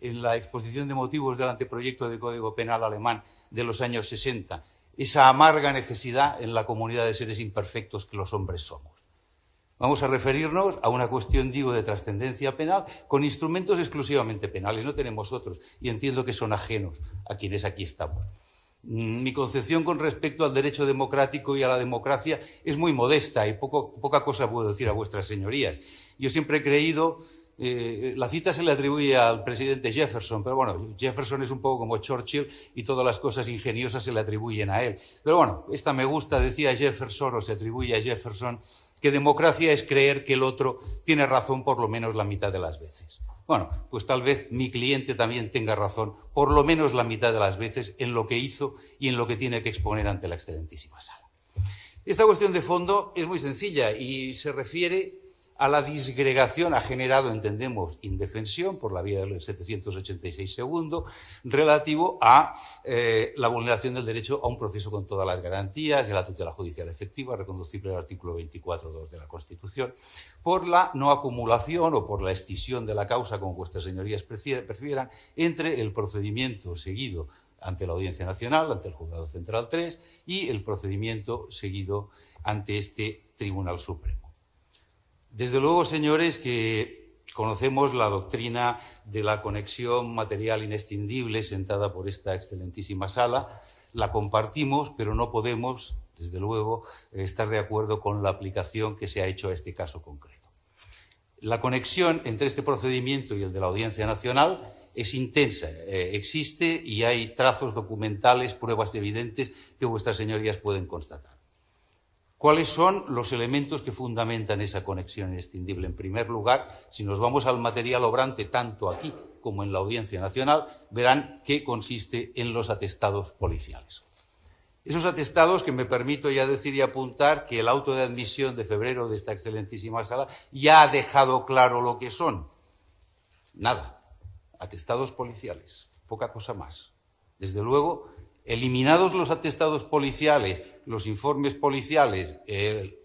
en la exposición de motivos del anteproyecto de Código Penal alemán de los años 60, esa amarga necesidad en la comunidad de seres imperfectos que los hombres somos. Vamos a referirnos a una cuestión, digo, de trascendencia penal con instrumentos exclusivamente penales, no tenemos otros, y entiendo que son ajenos a quienes aquí estamos. Mi concepción con respecto al derecho democrático y a la democracia es muy modesta y poca cosa puedo decir a vuestras señorías. Yo siempre he creído, la cita se le atribuye al presidente Jefferson, pero bueno, Jefferson es un poco como Churchill y todas las cosas ingeniosas se le atribuyen a él. Pero bueno, esta me gusta, decía Jefferson o se atribuye a Jefferson, que democracia es creer que el otro tiene razón por lo menos la mitad de las veces. Bueno, pues tal vez mi cliente también tenga razón por lo menos la mitad de las veces en lo que hizo y en lo que tiene que exponer ante la excelentísima sala. Esta cuestión de fondo es muy sencilla y se refiere a la disgregación, ha generado, entendemos, indefensión por la vía del 786 segundo, relativo a la vulneración del derecho a un proceso con todas las garantías y a la tutela judicial efectiva, reconducible al artículo 24.2 de la Constitución, por la no acumulación o por la escisión de la causa, como vuestras señorías prefieran, entre el procedimiento seguido ante la Audiencia Nacional, ante el Juzgado Central 3, y el procedimiento seguido ante este Tribunal Supremo. Desde luego, señores, que conocemos la doctrina de la conexión material inescindible sentada por esta excelentísima sala, la compartimos, pero no podemos, desde luego, estar de acuerdo con la aplicación que se ha hecho a este caso concreto. La conexión entre este procedimiento y el de la Audiencia Nacional es intensa, existe y hay trazos documentales, pruebas evidentes que vuestras señorías pueden constatar. ¿Cuáles son los elementos que fundamentan esa conexión inescindible? En primer lugar, si nos vamos al material obrante, tanto aquí como en la Audiencia Nacional, verán que consiste en los atestados policiales. Esos atestados que me permito ya decir y apuntar que el auto de admisión de febrero de esta excelentísima sala ya ha dejado claro lo que son. Nada, atestados policiales, poca cosa más. Desde luego, eliminados los atestados policiales, los informes policiales,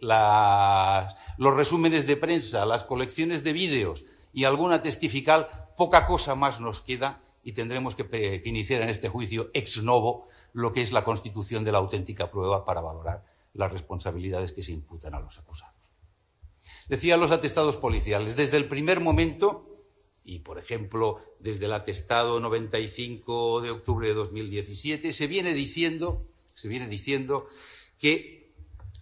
los resúmenes de prensa, las colecciones de vídeos y alguna testifical, poca cosa más nos queda y tendremos que iniciar en este juicio ex novo lo que es la constitución de la auténtica prueba para valorar las responsabilidades que se imputan a los acusados. Decía los atestados policiales, desde el primer momento, y por ejemplo desde el atestado 95 de octubre de 2017, se viene diciendo que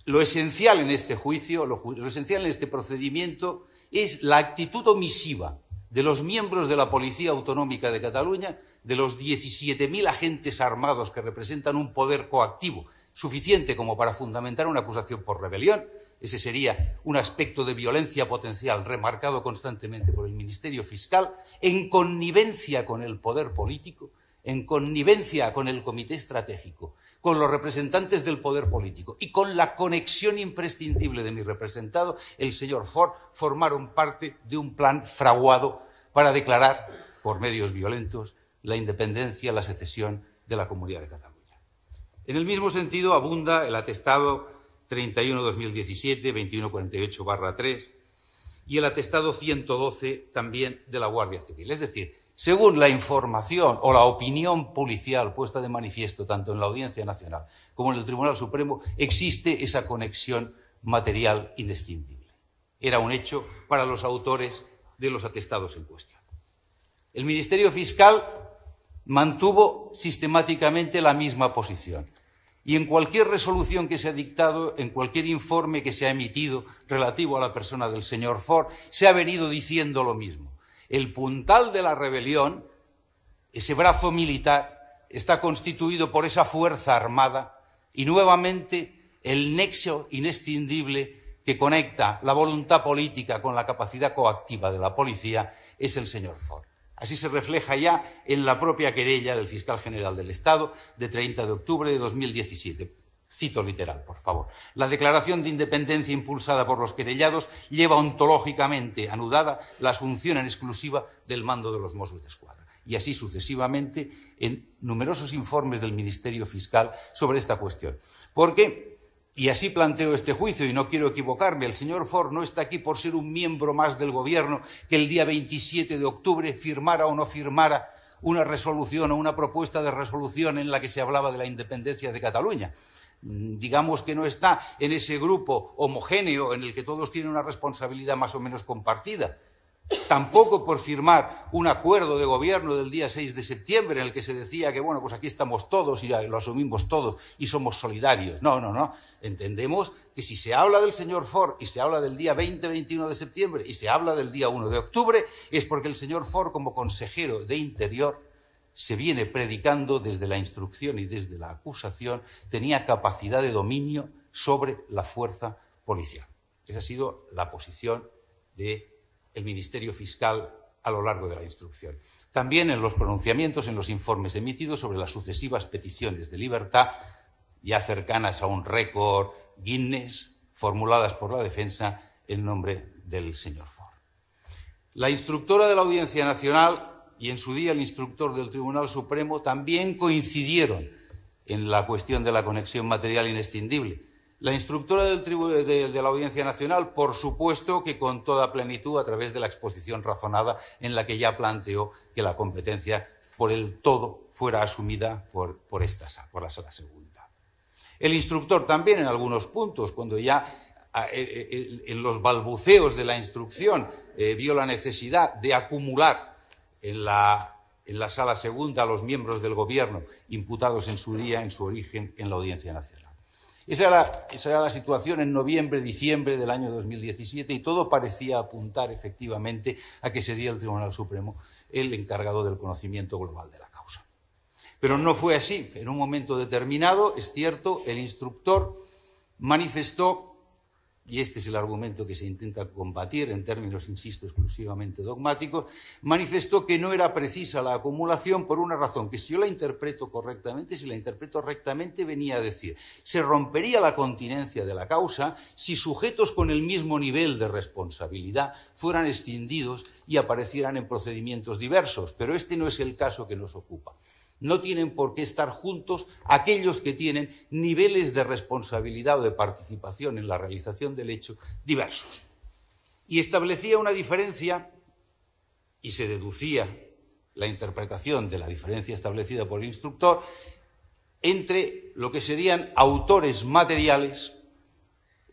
lo esencial en este juicio, lo esencial en este procedimiento es la actitud omisiva de los miembros de la Policía Autonómica de Cataluña, de los 17.000 agentes armados que representan un poder coactivo suficiente como para fundamentar una acusación por rebelión. Ese sería un aspecto de violencia potencial remarcado constantemente por el Ministerio Fiscal, en connivencia con el poder político, en connivencia con el Comité Estratégico, con los representantes del poder político y con la conexión imprescindible de mi representado, el señor Ford, formaron parte de un plan fraguado para declarar, por medios violentos, la independencia, la secesión de la Comunidad de Cataluña. En el mismo sentido abunda el atestado 31-2017, 2148/3 y el atestado 112 también de la Guardia Civil. Es decir, según la información o la opinión policial puesta de manifiesto tanto en la Audiencia Nacional como en el Tribunal Supremo, existe esa conexión material inescindible. Era un hecho para los autores de los atestados en cuestión. El Ministerio Fiscal mantuvo sistemáticamente la misma posición. Y en cualquier resolución que se ha dictado, en cualquier informe que se ha emitido relativo a la persona del señor Ford, se ha venido diciendo lo mismo. El puntal de la rebelión, ese brazo militar, está constituido por esa fuerza armada y nuevamente el nexo inescindible que conecta la voluntad política con la capacidad coactiva de la policía es el señor Ford. Así se refleja ya en la propia querella del fiscal general del Estado de 30 de octubre de 2017. Cito literal, por favor. La declaración de independencia impulsada por los querellados lleva ontológicamente anudada la asunción en exclusiva del mando de los Mossos d'Esquadra. Y así sucesivamente en numerosos informes del Ministerio Fiscal sobre esta cuestión. Porque y así planteo este juicio, y no quiero equivocarme, el señor Ford no está aquí por ser un miembro más del gobierno que el día 27 de octubre firmara o no firmara una resolución o una propuesta de resolución en la que se hablaba de la independencia de Cataluña. Digamos que no está en ese grupo homogéneo en el que todos tienen una responsabilidad más o menos compartida. Tampoco por firmar un acuerdo de gobierno del día 6 de septiembre en el que se decía que, bueno, pues aquí estamos todos y lo asumimos todos y somos solidarios. No, no, no. Entendemos que si se habla del señor Ford y se habla del día 20-21 de septiembre y se habla del día 1 de octubre, es porque el señor Ford, como consejero de Interior, se viene predicando desde la instrucción y desde la acusación, tenía capacidad de dominio sobre la fuerza policial. Esa ha sido la posición del Ministerio Fiscal a lo largo de la instrucción. También en los pronunciamientos, en los informes emitidos sobre las sucesivas peticiones de libertad, ya cercanas a un récord Guinness, formuladas por la defensa en nombre del señor Ford. La instructora de la Audiencia Nacional y en su día el instructor del Tribunal Supremo también coincidieron en la cuestión de la conexión material inescindible. La instructora de la Audiencia Nacional, por supuesto que con toda plenitud a través de la exposición razonada en la que ya planteó que la competencia por el todo fuera asumida por la Sala Segunda. El instructor también en algunos puntos, cuando ya en los balbuceos de la instrucción vio la necesidad de acumular en la Sala Segunda a los miembros del Gobierno imputados en su día, en su origen, en la Audiencia Nacional. Esa era la situación en noviembre, diciembre del año 2017 y todo parecía apuntar efectivamente a que sería el Tribunal Supremo el encargado del conocimiento global de la causa. Pero no fue así. En un momento determinado, es cierto, el instructor manifestó, y este es el argumento que se intenta combatir en términos, insisto, exclusivamente dogmáticos, manifestó que no era precisa la acumulación por una razón que si yo la interpreto correctamente, venía a decir, se rompería la continencia de la causa si sujetos con el mismo nivel de responsabilidad fueran escindidos y aparecieran en procedimientos diversos, pero este no es el caso que nos ocupa. No tienen por qué estar juntos aquellos que tienen niveles de responsabilidad o de participación en la realización del hecho diversos. Y establecía una diferencia, y se deducía la interpretación de la diferencia establecida por el instructor, entre lo que serían autores materiales,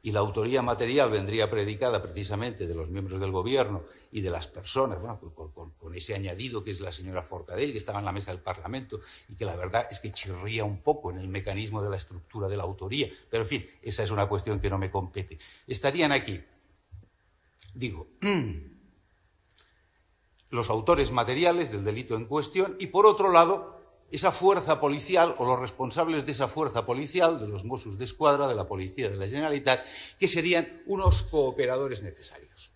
y la autoría material vendría predicada precisamente de los miembros del Gobierno y de las personas, bueno, con ese añadido que es la señora Forcadell, que estaba en la mesa del Parlamento y que la verdad es que chirría un poco en el mecanismo de la estructura de la autoría. Pero, en fin, esa es una cuestión que no me compete. Estarían aquí, digo, los autores materiales del delito en cuestión y, por otro lado, esa fuerza policial o los responsables de esa fuerza policial, de los Mossos d'Esquadra, de la Policía de la Generalitat, que serían unos cooperadores necesarios.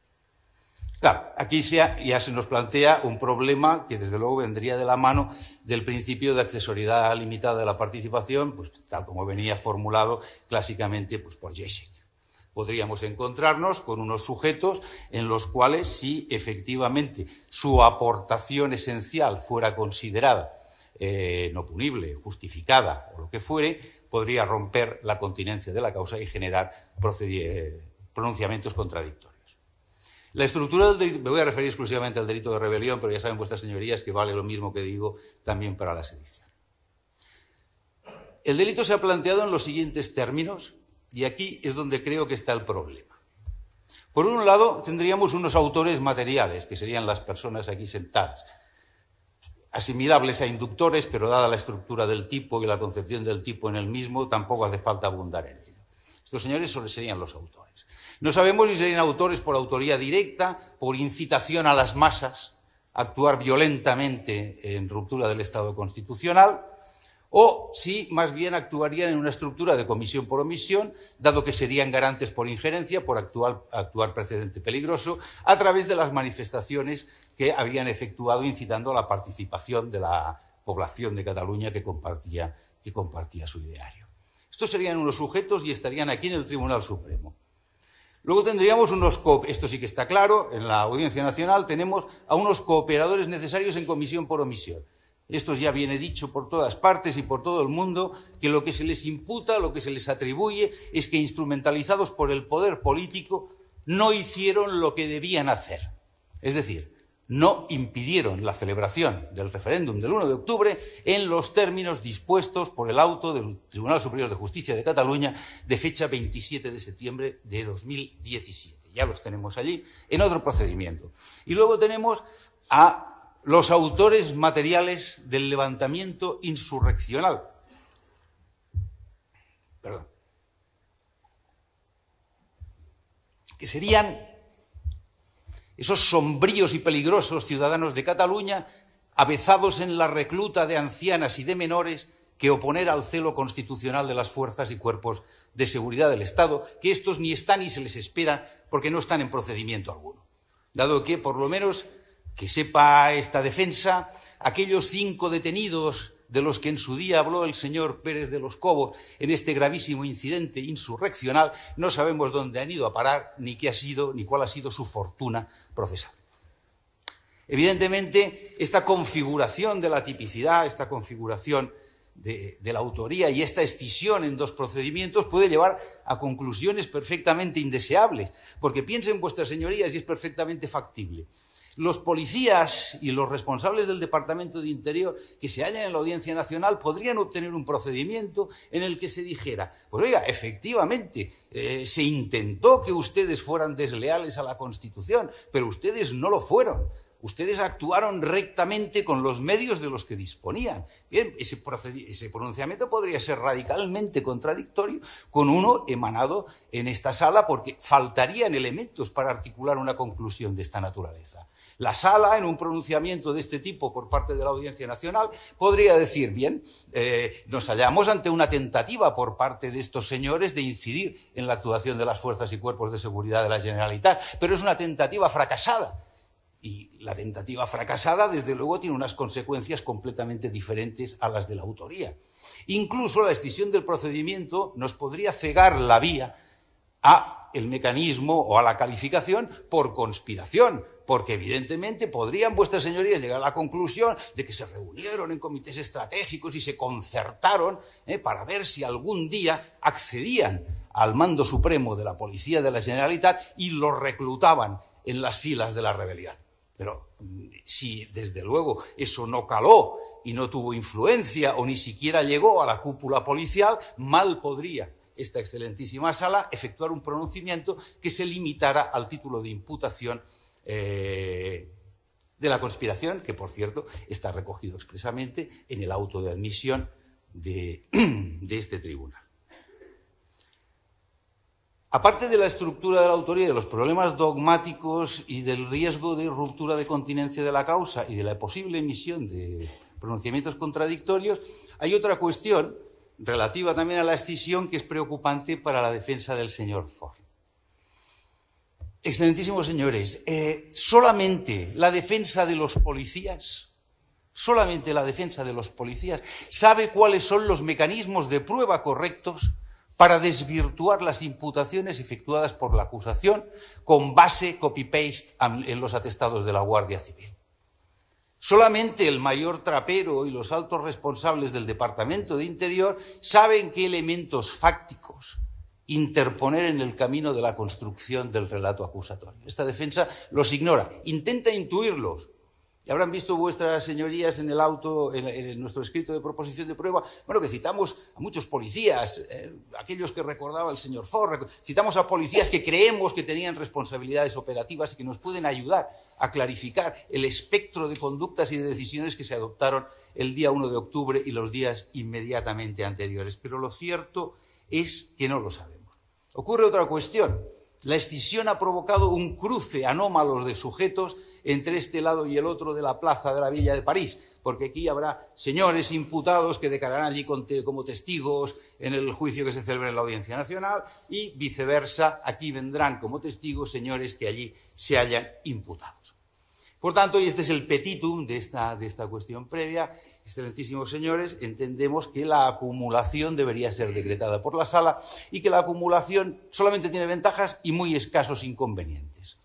Claro, aquí ya se nos plantea un problema que desde luego vendría de la mano del principio de accesoriedad limitada de la participación, pues tal como venía formulado clásicamente pues, por Jeschek. Podríamos encontrarnos con unos sujetos en los cuales si efectivamente su aportación esencial fuera considerada no punible, justificada o lo que fuere, podría romper la continencia de la causa y generar pronunciamientos contradictorios. La estructura del delito, me voy a referir exclusivamente al delito de rebelión, pero ya saben vuestras señorías que vale lo mismo que digo también para la sedición. El delito se ha planteado en los siguientes términos y aquí es donde creo que está el problema. Por un lado, tendríamos unos autores materiales, que serían las personas aquí sentadas, asimilables a inductores, pero dada la estructura del tipo y la concepción del tipo en el mismo, tampoco hace falta abundar en ello. Estos señores serían los autores. No sabemos si serían autores por autoría directa, por incitación a las masas a actuar violentamente en ruptura del Estado constitucional, o si más bien actuarían en una estructura de comisión por omisión, dado que serían garantes por injerencia, por actuar precedente peligroso, a través de las manifestaciones que habían efectuado incitando a la participación de la población de Cataluña que compartía su ideario. Estos serían unos sujetos y estarían aquí en el Tribunal Supremo. Luego tendríamos esto sí que está claro, en la Audiencia Nacional tenemos a unos cooperadores necesarios en comisión por omisión. Esto ya viene dicho por todas partes y por todo el mundo, que lo que se les imputa, lo que se les atribuye, es que instrumentalizados por el poder político no hicieron lo que debían hacer. Es decir, no impidieron la celebración del referéndum del 1 de octubre en los términos dispuestos por el auto del Tribunal Superior de Justicia de Cataluña de fecha 27 de septiembre de 2017. Ya los tenemos allí en otro procedimiento. Y luego tenemos a los autores materiales del levantamiento insurreccional. Perdón. Que serían esos sombríos y peligrosos ciudadanos de Cataluña, avezados en la recluta de ancianas y de menores, que oponer al celo constitucional de las fuerzas y cuerpos de seguridad del Estado, que estos ni están ni se les espera porque no están en procedimiento alguno. Dado que, por lo menos, que sepa esta defensa, aquellos 5 detenidos de los que en su día habló el señor Pérez de los Cobos en este gravísimo incidente insurreccional, no sabemos dónde han ido a parar, ni qué ha sido, ni cuál ha sido su fortuna procesal. Evidentemente, esta configuración de la tipicidad, esta configuración de la autoría y esta escisión en 2 procedimientos puede llevar a conclusiones perfectamente indeseables, porque piensen vuestras señorías y es perfectamente factible. Los policías y los responsables del Departamento de Interior que se hallan en la Audiencia Nacional podrían obtener un procedimiento en el que se dijera, pues oiga, efectivamente, se intentó que ustedes fueran desleales a la Constitución, pero ustedes no lo fueron. Ustedes actuaron rectamente con los medios de los que disponían. Bien, ese pronunciamiento podría ser radicalmente contradictorio con uno emanado en esta sala porque faltarían elementos para articular una conclusión de esta naturaleza. La sala, en un pronunciamiento de este tipo por parte de la Audiencia Nacional, podría decir, bien, nos hallamos ante una tentativa por parte de estos señores de incidir en la actuación de las fuerzas y cuerpos de seguridad de la Generalitat, pero es una tentativa fracasada. Y la tentativa fracasada, desde luego, tiene unas consecuencias completamente diferentes a las de la autoría. Incluso la escisión del procedimiento nos podría cegar la vía a el mecanismo o a la calificación por conspiración, porque evidentemente podrían vuestras señorías llegar a la conclusión de que se reunieron en comités estratégicos y se concertaron para ver si algún día accedían al mando supremo de la Policía de la Generalitat y los reclutaban en las filas de la rebelión. Pero si, desde luego, eso no caló y no tuvo influencia o ni siquiera llegó a la cúpula policial, mal podría esta excelentísima sala efectuar un pronunciamiento que se limitara al título de imputación de la conspiración, que, por cierto, está recogido expresamente en el auto de admisión de este tribunal. Aparte de la estructura de la autoría, de los problemas dogmáticos y del riesgo de ruptura de continencia de la causa y de la posible emisión de pronunciamientos contradictorios, hay otra cuestión relativa también a la escisión que es preocupante para la defensa del señor Forn. Excelentísimos señores, solamente la defensa de los policías sabe cuáles son los mecanismos de prueba correctos para desvirtuar las imputaciones efectuadas por la acusación con base copy-paste en los atestados de la Guardia Civil. Solamente el mayor trapero y los altos responsables del Departamento de Interior saben qué elementos fácticos interponer en el camino de la construcción del relato acusatorio. Esta defensa los ignora, intenta intuirlos. Y habrán visto vuestras señorías en el auto, en nuestro escrito de proposición de prueba, bueno, que citamos a muchos policías, aquellos que recordaba el señor Forn, citamos a policías que creemos que tenían responsabilidades operativas y que nos pueden ayudar a clarificar el espectro de conductas y de decisiones que se adoptaron el día 1 de octubre y los días inmediatamente anteriores. Pero lo cierto es que no lo sabemos. Ocurre otra cuestión. La escisión ha provocado un cruce anómalo de sujetos entre este lado y el otro de la plaza de la Villa de París, porque aquí habrá señores imputados que declararán allí como testigos en el juicio que se celebre en la Audiencia Nacional y viceversa, aquí vendrán como testigos señores que allí se hayan imputados. Por tanto, y este es el petitum de esta cuestión previa, excelentísimos señores, entendemos que la acumulación debería ser decretada por la Sala y que la acumulación solamente tiene ventajas y muy escasos inconvenientes.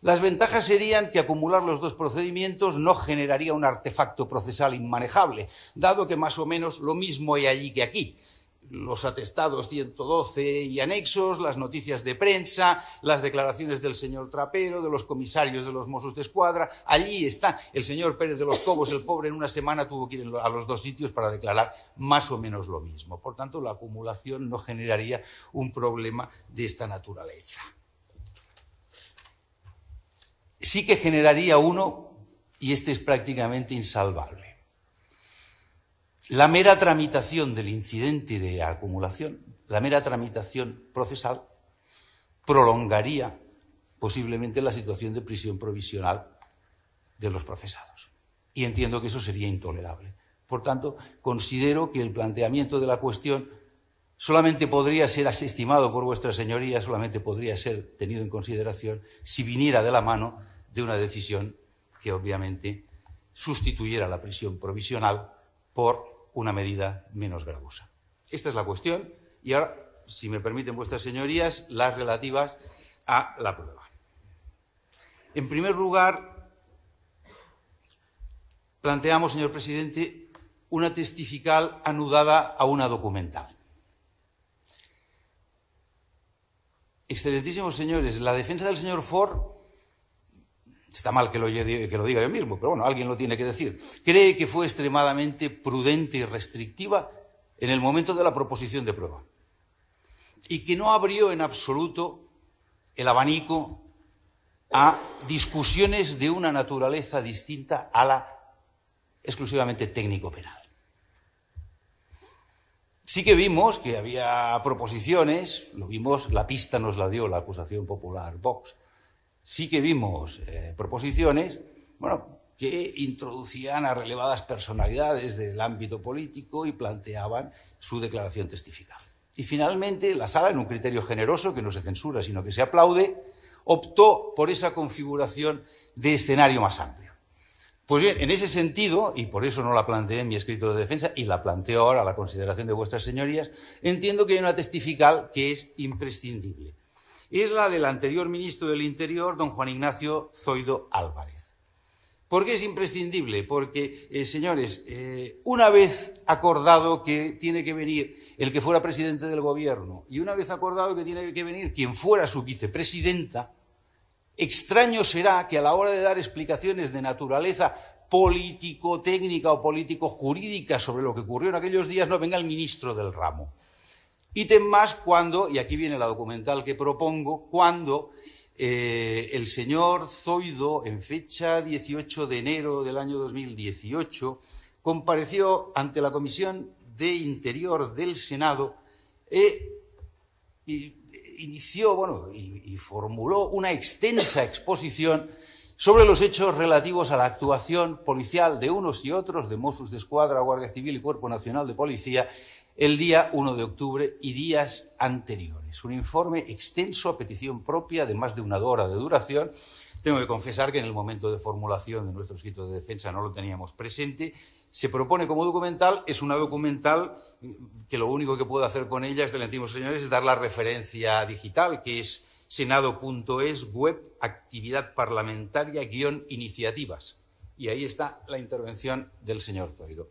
Las ventajas serían que acumular los dos procedimientos no generaría un artefacto procesal inmanejable, dado que más o menos lo mismo hay allí que aquí. Los atestados 112 y anexos, las noticias de prensa, las declaraciones del señor Trapero, de los comisarios de los Mossos d'Esquadra, allí está. El señor Pérez de los Cobos, el pobre, en una semana tuvo que ir a los dos sitios para declarar más o menos lo mismo. Por tanto, la acumulación no generaría un problema de esta naturaleza. Sí que generaría uno, y este es prácticamente insalvable. La mera tramitación del incidente de acumulación, la mera tramitación procesal, prolongaría posiblemente la situación de prisión provisional de los procesados. Y entiendo que eso sería intolerable. Por tanto, considero que el planteamiento de la cuestión solamente podría ser estimado por vuestras señorías, solamente podría ser tenido en consideración si viniera de la mano de una decisión que obviamente sustituyera la prisión provisional por una medida menos gravosa. Esta es la cuestión y ahora, si me permiten vuestras señorías, las relativas a la prueba. En primer lugar, planteamos, señor presidente, una testifical anudada a una documental. Excelentísimos señores, la defensa del señor Ford, está mal que lo diga yo mismo, pero bueno, alguien lo tiene que decir, cree que fue extremadamente prudente y restrictiva en el momento de la proposición de prueba y que no abrió en absoluto el abanico a discusiones de una naturaleza distinta a la exclusivamente técnico-penal. Sí que vimos que había proposiciones, lo vimos, la pista nos la dio la acusación popular Vox. Sí que vimos proposiciones, bueno, que introducían a relevadas personalidades del ámbito político y planteaban su declaración testifical. Y finalmente la sala, en un criterio generoso que no se censura sino que se aplaude, optó por esa configuración de escenario más amplio. Pues bien, en ese sentido, y por eso no la planteé en mi escrito de defensa y la planteo ahora a la consideración de vuestras señorías, entiendo que hay una testifical que es imprescindible. Es la del anterior ministro del Interior, don Juan Ignacio Zoido Álvarez. ¿Por qué es imprescindible? Porque, señores, una vez acordado que tiene que venir el que fuera presidente del gobierno y una vez acordado que tiene que venir quien fuera su vicepresidenta, extraño será que a la hora de dar explicaciones de naturaleza político-técnica o político-jurídica sobre lo que ocurrió en aquellos días no venga el ministro del ramo. Ítem más cuando, y aquí viene la documental que propongo, cuando el señor Zoido, en fecha 18 de enero del año 2018, compareció ante la Comisión de Interior del Senado y formuló una extensa exposición sobre los hechos relativos a la actuación policial de unos y otros, de Mossos d'Esquadra, Guardia Civil y Cuerpo Nacional de Policía, el día 1 de octubre y días anteriores. Un informe extenso a petición propia de más de una hora de duración. Tengo que confesar que en el momento de formulación de nuestro escrito de defensa no lo teníamos presente. Se propone como documental, es una documental que lo único que puedo hacer con ella, excelentísimos señores, es dar la referencia digital, que es senado.es, web, actividad parlamentaria, _iniciativas. Y ahí está la intervención del señor Zoido.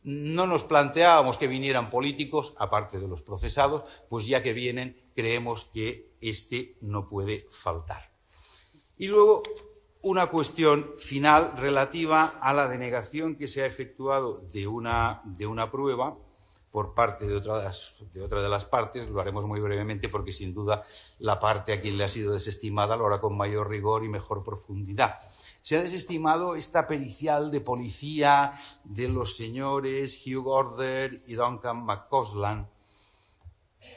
No nos planteábamos que vinieran políticos, aparte de los procesados, pues ya que vienen, creemos que este no puede faltar. Y luego, una cuestión final relativa a la denegación que se ha efectuado de una prueba por parte de otra de las partes. Lo haremos muy brevemente porque, sin duda, la parte a quien le ha sido desestimada lo hará con mayor rigor y mejor profundidad. Se ha desestimado esta pericial de policía de los señores Hugh Gorder y Duncan McCausland.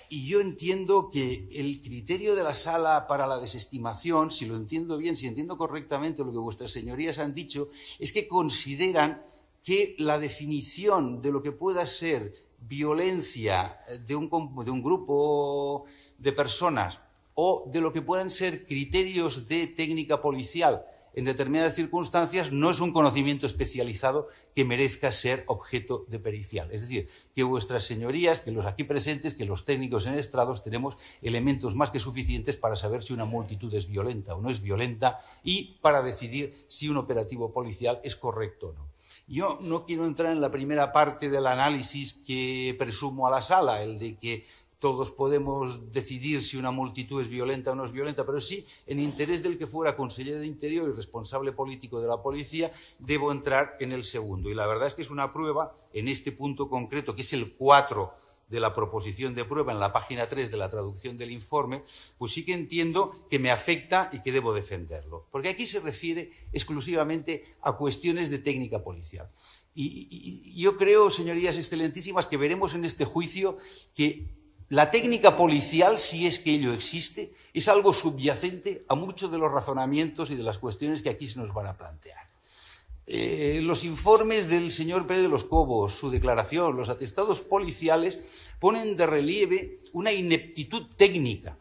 Y yo entiendo que el criterio de la sala para la desestimación, si lo entiendo bien, si entiendo correctamente lo que vuestras señorías han dicho, es que consideran que la definición de lo que pueda ser violencia de un grupo de personas o de lo que puedan ser criterios de técnica policial en determinadas circunstancias no es un conocimiento especializado que merezca ser objeto de pericial. Es decir, que vuestras señorías, que los aquí presentes, que los técnicos en estrados tenemos elementos más que suficientes para saber si una multitud es violenta o no es violenta y para decidir si un operativo policial es correcto o no. Yo no quiero entrar en la primera parte del análisis que presumo a la sala, el de que todos podemos decidir si una multitud es violenta o no es violenta, pero sí, en interés del que fuera consejero de Interior y responsable político de la policía, debo entrar en el segundo. Y la verdad es que es una prueba, en este punto concreto, que es el 4 de la proposición de prueba, en la página 3 de la traducción del informe, pues sí que entiendo que me afecta y que debo defenderlo. Porque aquí se refiere exclusivamente a cuestiones de técnica policial. Y yo creo, señorías excelentísimas, que veremos en este juicio que la técnica policial, si es que ello existe, es algo subyacente a muchos de los razonamientos y de las cuestiones que aquí se nos van a plantear. Los informes del señor Pérez de los Cobos, su declaración, los atestados policiales ponen de relieve una ineptitud técnica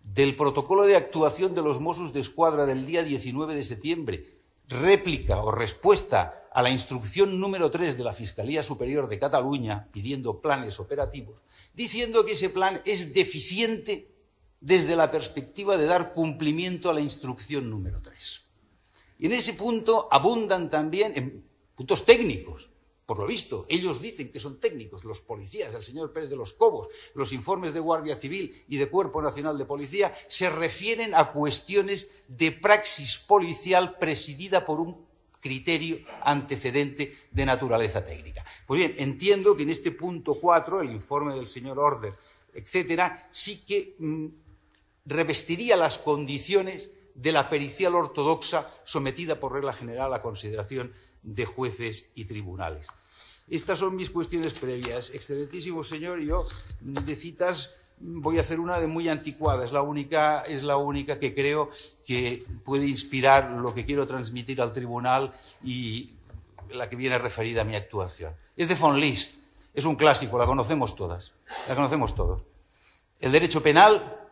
del protocolo de actuación de los Mossos d'Esquadra del día 19 de septiembre, réplica o respuesta a la instrucción número 3 de la Fiscalía Superior de Cataluña pidiendo planes operativos, diciendo que ese plan es deficiente desde la perspectiva de dar cumplimiento a la instrucción número 3. Y en ese punto abundan también en puntos técnicos. Por lo visto, ellos dicen que son técnicos, los policías, el señor Pérez de los Cobos, los informes de Guardia Civil y de Cuerpo Nacional de Policía se refieren a cuestiones de praxis policial presidida por un criterio antecedente de naturaleza técnica. Pues bien, entiendo que en este punto 4, el informe del señor Order, etcétera, sí que revestiría las condiciones de la pericial ortodoxa sometida por regla general a consideración de jueces y tribunales. Estas son mis cuestiones previas. Excelentísimo señor, yo de citas voy a hacer una de muy anticuada, es la única que creo que puede inspirar lo que quiero transmitir al tribunal y la que viene referida a mi actuación. Es de von List, es un clásico, la conocemos todas, la conocemos todos. El derecho penal